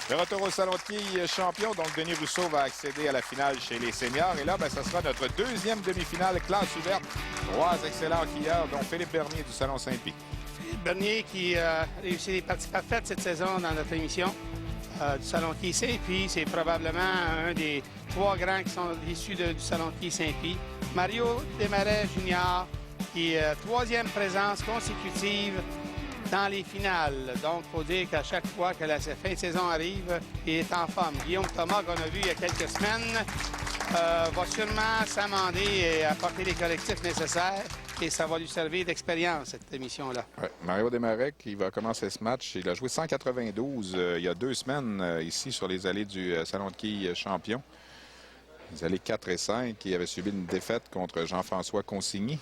De retour au Salon de quilles champion, donc Denis Rousseau va accéder à la finale chez les seniors. Et là, ce sera notre deuxième demi-finale classe ouverte. Trois excellents quilleurs, dont Philippe Bernier du Salon Saint-Pie. Philippe Bernier qui a réussi les parties parfaites cette saison dans notre émission du Salon de quilles Saint-Pie. C'est probablement un des trois grands qui sont issus du Salon de quilles Saint-Pie. Mario Desmarais Junior, qui est troisième présence consécutive dans les finales. Donc, il faut dire qu'à chaque fois que la fin de saison arrive, il est en forme. Guillaume Thomas, qu'on a vu il y a quelques semaines, va sûrement s'amender et apporter les correctifs nécessaires. Et ça va lui servir d'expérience, cette émission-là. Ouais, Mario Desmarais, qui va commencer ce match, il a joué 192 il y a 2 semaines ici sur les allées du Salon de quilles champion. Les allées 4 et 5, qui avait subi une défaite contre Jean-François Consigny.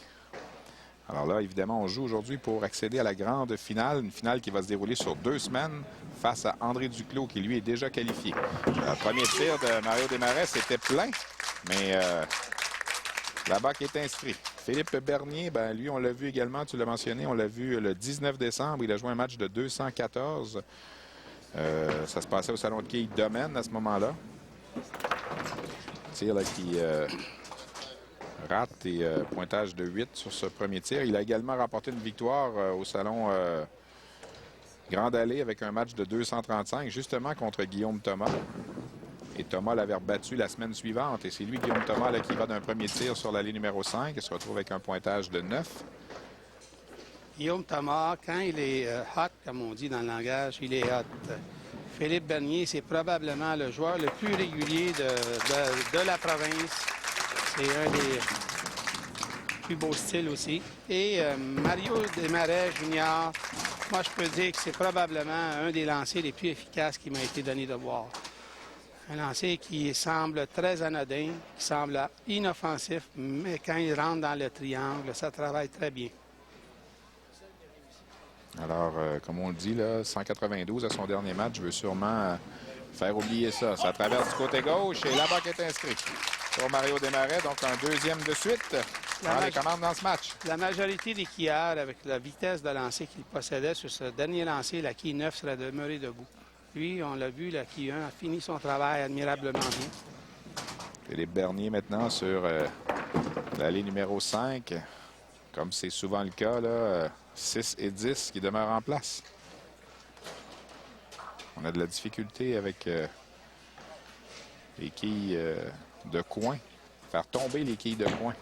Alors là, évidemment, on joue aujourd'hui pour accéder à la grande finale, une finale qui va se dérouler sur 2 semaines face à André Duclos, qui lui est déjà qualifié. Le premier tir de Mario Desmarais, c'était plein, mais la balle est inscrite. Philippe Bernier, lui, on l'a vu également, tu l'as mentionné, on l'a vu le 19 décembre, il a joué un match de 214. Ça se passait au Salon de quilles Domaine à ce moment-là. Tir là, qui rate et pointage de 8 sur ce premier tir. Il a également remporté une victoire au Salon Grande Allée avec un match de 235, justement contre Guillaume Thomas. Et Thomas l'avait rebattu la semaine suivante. Et c'est lui, Guillaume Thomas, là, qui va d'un premier tir sur l'allée numéro 5 et se retrouve avec un pointage de 9. Guillaume Thomas, quand il est hot, comme on dit dans le langage, il est hot. Philippe Bernier, c'est probablement le joueur le plus régulier de la province. C'est un des plus beaux styles aussi. Et Mario Desmarais Junior, moi, je peux dire que c'est probablement un des lancers les plus efficaces qui m'a été donné de voir. Un lancer qui semble très anodin, qui semble inoffensif, mais quand il rentre dans le triangle, ça travaille très bien. Alors, comme on le dit, là, 192 à son dernier match, veut sûrement faire oublier ça. Ça traverse du côté gauche et la balle est inscrite pour Mario Desmarais. Donc, un deuxième de suite. Les commandes dans ce match. La majorité des quilleurs, avec la vitesse de lancer qu'il possédait sur ce dernier lancer, la quille 9 serait demeurée debout. Lui, on l'a vu, la quille 1 a fini son travail admirablement bien. Philippe Bernier maintenant sur l'allée numéro 5. Comme c'est souvent le cas, là, 6 et 10 qui demeurent en place. On a de la difficulté avec les quilles de coin. Faire tomber les quilles de coin.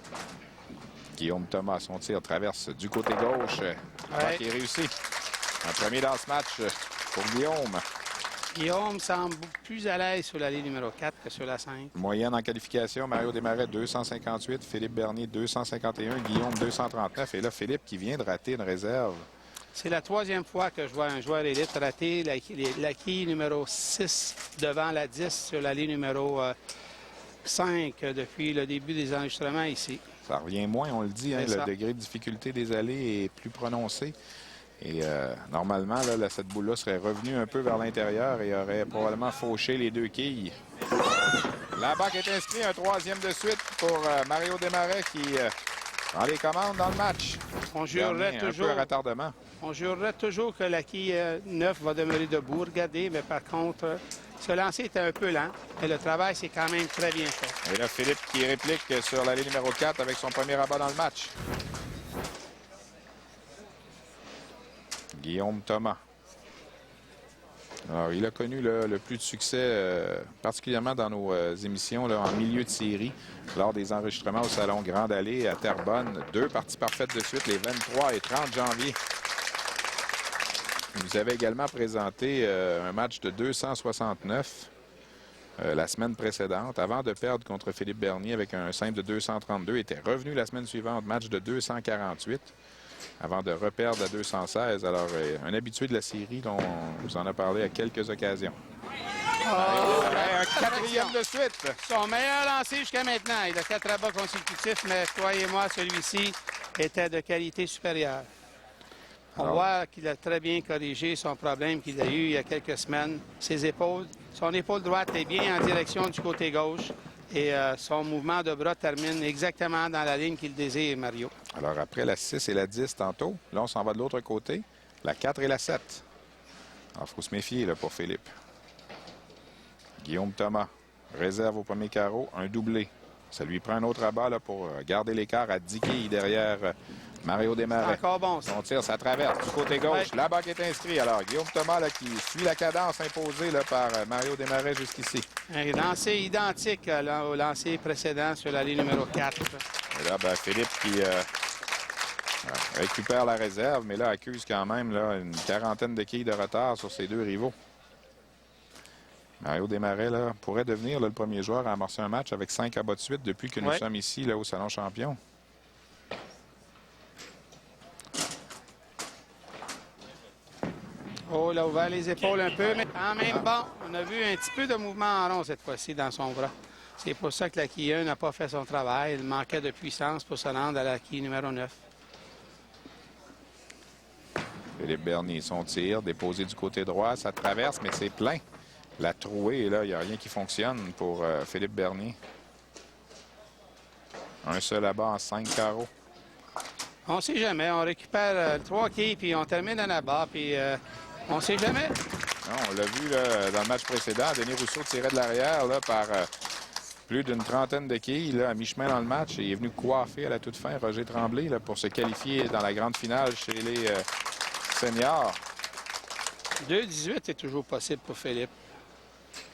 Guillaume Thomas, son tir traverse du côté gauche. Qui est réussi. Un premier dans ce match pour Guillaume. Guillaume semble plus à l'aise sur l'allée numéro 4 que sur la 5. Moyenne en qualification, Mario Desmarais 258, Philippe Bernier 251, Guillaume 239. Et là, Philippe qui vient de rater une réserve. C'est la troisième fois que je vois un joueur élite rater la quille numéro 6 devant la 10 sur l'allée numéro 5 depuis le début des enregistrements ici. Ça revient moins, on le dit, hein, le degré de difficulté des allées est plus prononcé. Et normalement, là, cette boule-là serait revenue un peu vers l'intérieur et aurait probablement fauché les 2 quilles. La balle est inscrite, un troisième de suite pour Mario Desmarais qui prend les commandes dans le match. On jurerait toujours, un peu retardement. On jurerait toujours que la quille 9 va demeurer debout. Regardez, mais par contre, ce lancer était un peu lent, mais le travail, c'est quand même très bien fait. Et là, Philippe qui réplique sur l'allée numéro 4 avec son premier rabat dans le match. Guillaume Thomas. Alors, il a connu le plus de succès, particulièrement dans nos émissions là, en milieu de série, lors des enregistrements au Salon Grande Allée à Terrebonne. 2 parties parfaites de suite, les 23 et 30 janvier. Il nous avait également présenté un match de 269 la semaine précédente, avant de perdre contre Philippe Bernier avec un simple de 232. Il était revenu la semaine suivante, match de 248. Avant de reperdre à 216. Alors, un habitué de la série, dont on vous en a parlé à quelques occasions. Un quatrième de suite. Son meilleur lancé jusqu'à maintenant. Il a 4 rabats consécutifs, mais croyez-moi, celui-ci était de qualité supérieure. On voit qu'il a très bien corrigé son problème qu'il a eu il y a quelques semaines. Ses épaules, son épaule droite est bien en direction du côté gauche. Et son mouvement de bras termine exactement dans la ligne qu'il désire, Mario. Alors, après la 6 et la 10 tantôt, là, on s'en va de l'autre côté. La 4 et la 7. Alors, il faut se méfier là, pour Philippe. Guillaume Thomas, réserve au premier carreau, un doublé. Ça lui prend un autre abat là, pour garder l'écart à 10 quilles derrière Mario Desmarais. Encore bon, ça. Son tir, ça traverse du côté gauche. Ouais. Là-bas qui est inscrit. Alors, Guillaume Thomas là, qui suit la cadence imposée là, par Mario Desmarais jusqu'ici. Un lancer identique au lancer précédent sur la ligne numéro 4. Et là, ben, Philippe qui récupère la réserve, mais là, accuse quand même là, une quarantaine de quilles de retard sur ses deux rivaux. Mario Desmarais là, pourrait devenir là, le premier joueur à amorcer un match avec 5 abats de suite depuis que nous sommes ici là, au Salon Champion. Oh, il a ouvert les épaules un peu, mais quand même bon. On a vu un petit peu de mouvement en rond cette fois-ci dans son bras. C'est pour ça que la quille 1 n'a pas fait son travail. Il manquait de puissance pour se rendre à la quille numéro 9. Philippe Bernier, son tir, déposé du côté droit, ça traverse, mais c'est plein. La trouée, là, il n'y a rien qui fonctionne pour Philippe Bernier. Un seul abat en 5 carreaux. On ne sait jamais. On récupère 3 quilles, puis on termine en abat, puis on ne sait jamais. Non, on l'a vu là, dans le match précédent. Denis Rousseau tirait de l'arrière là, par plus d'une trentaine de quilles là, à mi-chemin dans le match. Et il est venu coiffer à la toute fin Roger Tremblay là, pour se qualifier dans la grande finale chez les seniors. 2-18 est toujours possible pour Philippe.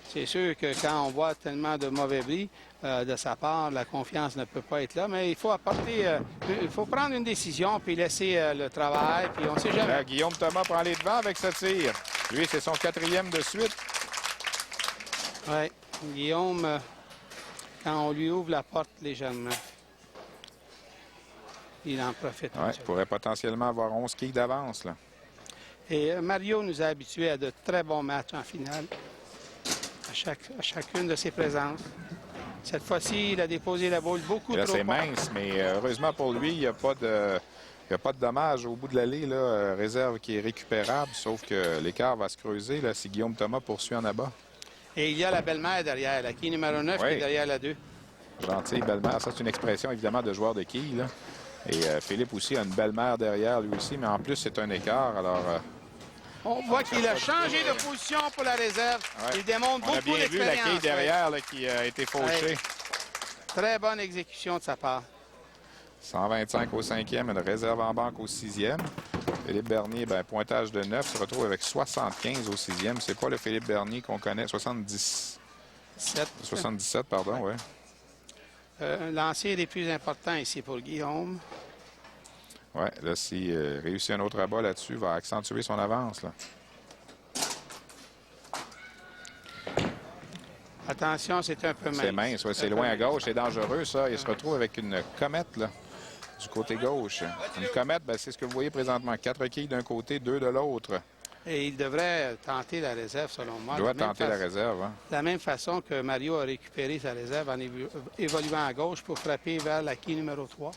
C'est sûr que quand on voit tellement de mauvais bris de sa part, la confiance ne peut pas être là, mais il faut apporter, il faut prendre une décision puis laisser le travail, puis on ne sait jamais. Là, Guillaume Thomas prend les devants avec ce tir. Lui, c'est son 4e de suite. Oui, Guillaume, quand on lui ouvre la porte légèrement, il en profite. Ouais, il pourrait potentiellement avoir 11 quilles d'avance. Là. Et Mario nous a habitués à de très bons matchs en finale, à chacune de ses présences. Cette fois-ci, il a déposé la boule beaucoup Là, trop c'est fort. mince, mais heureusement pour lui, il n'y a pas de dommage au bout de l'allée. Réserve qui est récupérable, sauf que l'écart va se creuser là, si Guillaume Thomas poursuit en abat. Et il y a la belle-mère derrière, la quille numéro 9 qui est derrière la 2. Gentil, belle-mère. Ça, c'est une expression évidemment de joueur de quilles. Là. Et Philippe aussi a une belle-mère derrière lui aussi, mais en plus, c'est un écart. Alors, on voit qu'il a changé de position pour la réserve. Ouais. Il démontre on a beaucoup bien vu la d'expérience. quille derrière là, qui a été fauchée. Ouais. Très bonne exécution de sa part. 125 au 5e, une réserve en banque au 6e. Philippe Bernier, ben, pointage de 9, se retrouve avec 75 au 6e. C'est pas le Philippe Bernier qu'on connaît. 77, pardon, oui. Un lancer des plus importants ici pour Guillaume. Oui, là, s'il réussit un autre abat là-dessus, il va accentuer son avance. Là. Attention, c'est un peu mince. C'est mince, ouais, c'est loin à gauche, c'est dangereux, ça. Il se retrouve avec une comète, là, du côté gauche. Une comète, ben, c'est ce que vous voyez présentement. 4 quilles d'un côté, 2 de l'autre. Et il devrait tenter la réserve, selon moi. Il doit tenter la réserve. Hein. De la même façon que Mario a récupéré sa réserve en évoluant à gauche pour frapper vers la quille numéro 3.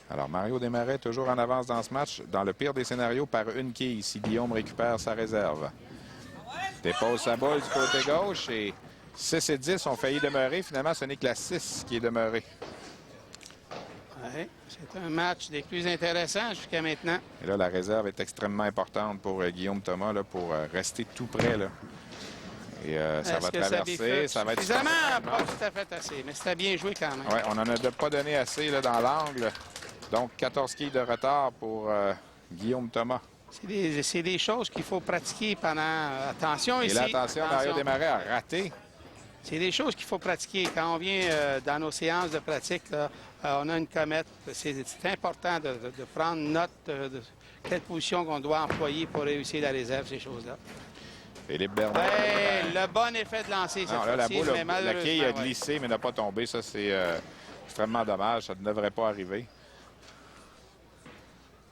Alors, Mario Desmarais toujours en avance dans ce match. Dans le pire des scénarios, par une quille, si Guillaume récupère sa réserve. Dépose sa boule du côté gauche et 6 et 10 ont failli demeurer. Finalement, ce n'est que la 6 qui est demeurée. Oui, c'est un match des plus intéressants jusqu'à maintenant. Et là, la réserve est extrêmement importante pour Guillaume Thomas, là, pour rester tout près. Là. Et ça va traverser, ça va être... Pas tout à fait assez, mais c'était bien joué quand même. Oui, on n'en a pas donné assez là, dans l'angle. Donc, 14 quilles de retard pour Guillaume Thomas. C'est des choses qu'il faut pratiquer pendant... Attention ici. Et là, attention, Mario Desmarais a raté. C'est des choses qu'il faut pratiquer. Quand on vient dans nos séances de pratique, là, on a une comète. C'est important de prendre note de quelle position qu'on doit employer pour réussir la réserve, ces choses-là. Philippe Bernier. Le bon effet de lancer cette fois-ci, la boule, mais la quille a glissé, mais n'a pas tombé. Ça, c'est extrêmement dommage. Ça ne devrait pas arriver.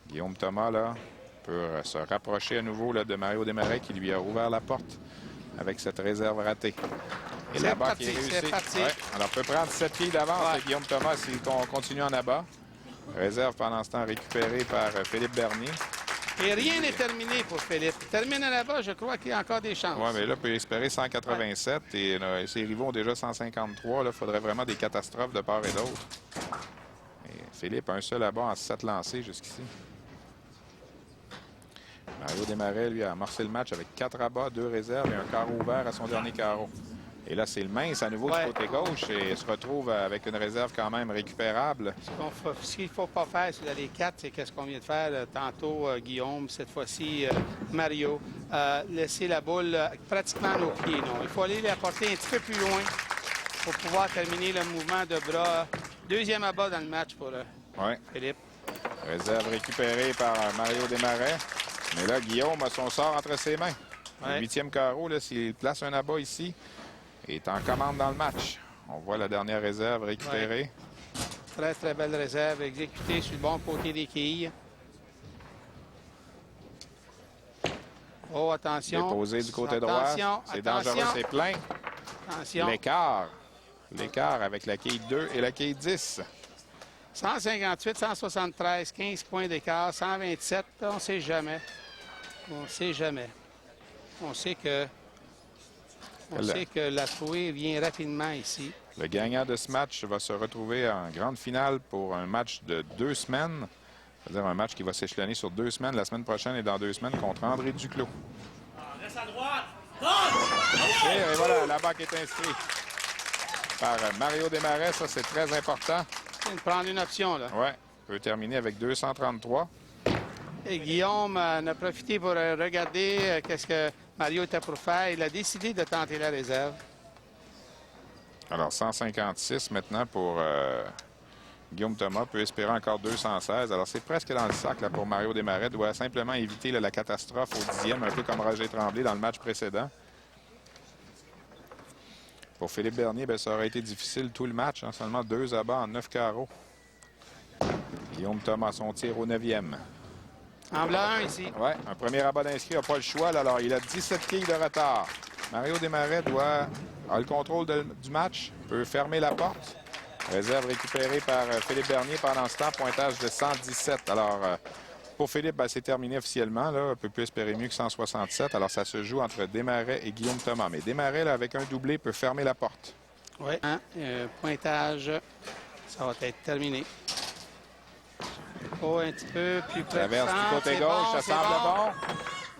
Guillaume Thomas, là, peut se rapprocher à nouveau là, de Mario Desmarais qui lui a ouvert la porte avec cette réserve ratée. Et là-bas qui est réussi. Ouais. Alors, on peut prendre 7 quilles d'avance Guillaume Thomas s'il continue en abat. Réserve pendant ce temps récupérée par Philippe Bernier. Et rien n'est terminé pour Philippe. Il termine là-bas, je crois qu'il y a encore des chances. Oui, mais là, il peut espérer 187 et ses rivaux ont déjà 153. Il faudrait vraiment des catastrophes de part et d'autre. Et Philippe, un seul abat en 7 lancés jusqu'ici. Mario Desmarais, lui, a amorcé le match avec 4 abats, 2 réserves et un carreau ouvert à son dernier carreau. Et là, c'est le mince à nouveau Ouais. du côté gauche et se retrouve avec une réserve quand même récupérable. Ce qu'il ne faut pas faire sur les 4, c'est qu'est-ce qu'on vient de faire tantôt, Guillaume, cette fois-ci, Mario. Laisser la boule pratiquement à nos pieds. Non. Il faut aller la porter un petit peu plus loin pour pouvoir terminer le mouvement de bras. Deuxième abat dans le match pour Ouais. Philippe. Réserve récupérée par Mario Desmarais. Mais là, Guillaume a son sort entre ses mains. Ouais. Le 8e carreau, s'il place un abat ici, est en commande dans le match. On voit la dernière réserve récupérée. Ouais. Très, très belle réserve exécutée sur le bon côté des quilles. Oh, attention. Déposé du côté Attention, droit. C'est dangereux, attention. c'est plein. Attention. L'écart. L'écart avec la quille 2 et la quille 10. 158, 173, 15 points d'écart, 127, on ne sait jamais. On ne sait jamais. On sait que la trouée vient rapidement ici. Le gagnant de ce match va se retrouver en grande finale pour un match de 2 semaines. C'est-à-dire un match qui va s'échelonner sur 2 semaines, la semaine prochaine et dans 2 semaines contre André Duclos. Reste à droite! Et voilà, la bague est inscrite par Mario Desmarais. Ça, c'est très important. Il vient de prendre une option, là. Oui, peut terminer avec 233. Et Guillaume en a profité pour regarder qu'est-ce que Mario était pour faire. Il a décidé de tenter la réserve. Alors, 156 maintenant pour Guillaume Thomas. Peut espérer encore 216. Alors, c'est presque dans le sac là, pour Mario Desmarais. Doit simplement éviter là, la catastrophe au 10e, un peu comme Roger Tremblay dans le match précédent. Pour Philippe Bernier, bien, ça aurait été difficile tout le match. Hein, seulement 2 abats en 9 carreaux. Guillaume Thomas, son tir au 9e. En blanc, ici. Oui, un premier abat d'inscrit, n'a pas le choix. Là, alors, il a 17 quilles de retard. Mario Desmarais a le contrôle du match, peut fermer la porte. Réserve récupérée par Philippe Bernier pendant ce temps, pointage de 117. Alors, pour Philippe, c'est terminé officiellement. Là, on ne peut plus espérer mieux que 167. Alors, ça se joue entre Desmarais et Guillaume Thomas. Mais Desmarais, là, avec un doublé, peut fermer la porte. Oui. Pointage, ça va être terminé. Oh, un petit peu plus près. Traverse du côté gauche, ça semble bon.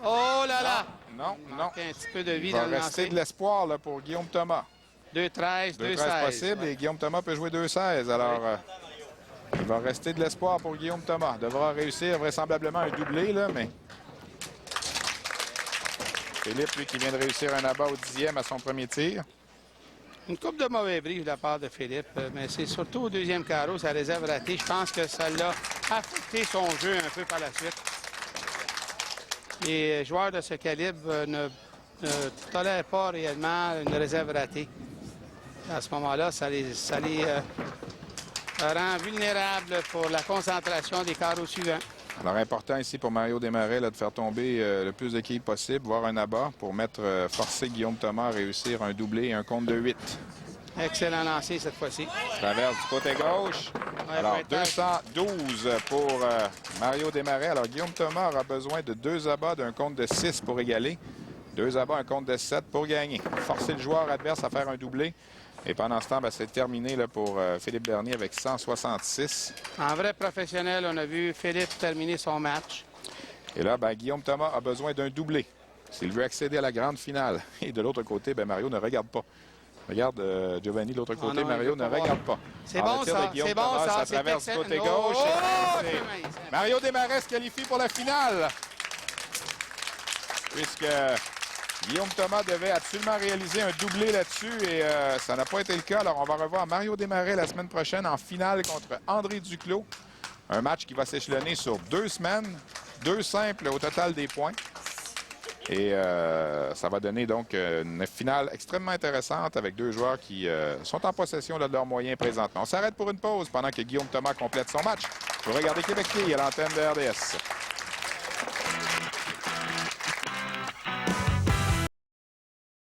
Oh là là! Non, Il non. manque un petit peu de vie Il dans va le rester lancer. de l'espoir là, pour Guillaume Thomas. 2-13, 2-13 2-16. possible et Guillaume Thomas peut jouer 2-16. Alors, il va rester de l'espoir pour Guillaume Thomas. Devra réussir vraisemblablement un doublé, là, mais... Philippe, lui, qui vient de réussir un abat au 10e à son premier tir. Une coupe de mauvais bris de la part de Philippe, mais c'est surtout au deuxième carreau, sa réserve ratée. Je pense que ça l'a affecté son jeu un peu par la suite. Les joueurs de ce calibre ne tolèrent pas réellement une réserve ratée. À ce moment-là, ça les rend vulnérables pour la concentration des carreaux suivants. Alors, important ici pour Mario Desmarais là, de faire tomber le plus d'équipes possible, voire un abat pour forcer Guillaume Thomas à réussir un doublé et un compte de 8. Excellent lancer cette fois-ci. Traverse du côté gauche. Ouais, Alors, pointage. 212 pour Mario Desmarais. Alors, Guillaume Thomas aura besoin de 2 abats d'un compte de 6 pour égaler. 2 abats, un compte de 7 pour gagner. Forcer le joueur adverse à faire un doublé. Et pendant ce temps, c'est terminé là, pour Philippe Bernier avec 166. En vrai professionnel, on a vu Philippe terminer son match. Et là, Guillaume Thomas a besoin d'un doublé s'il veut accéder à la grande finale. Et de l'autre côté, Mario ne regarde pas. Regarde, Giovanni, de l'autre côté, non, Mario il ne veut pas regarde pas. C'est Alors, bon, le tir de ça. Guillaume C'est bon, Thomas, ça. ça traverse du côté gauche. Oh, Et c'est c'est mince. Mario Desmarais se qualifie pour la finale. Puisque Guillaume Thomas devait absolument réaliser un doublé là-dessus et ça n'a pas été le cas. Alors, on va revoir Mario Desmarais la semaine prochaine en finale contre André Duclos. Un match qui va s'échelonner sur 2 semaines, 2 simples au total des points. Et ça va donner donc une finale extrêmement intéressante avec 2 joueurs qui sont en possession là, de leurs moyens présentement. On s'arrête pour une pause pendant que Guillaume Thomas complète son match. Vous regardez Québec TV à l'antenne de RDS.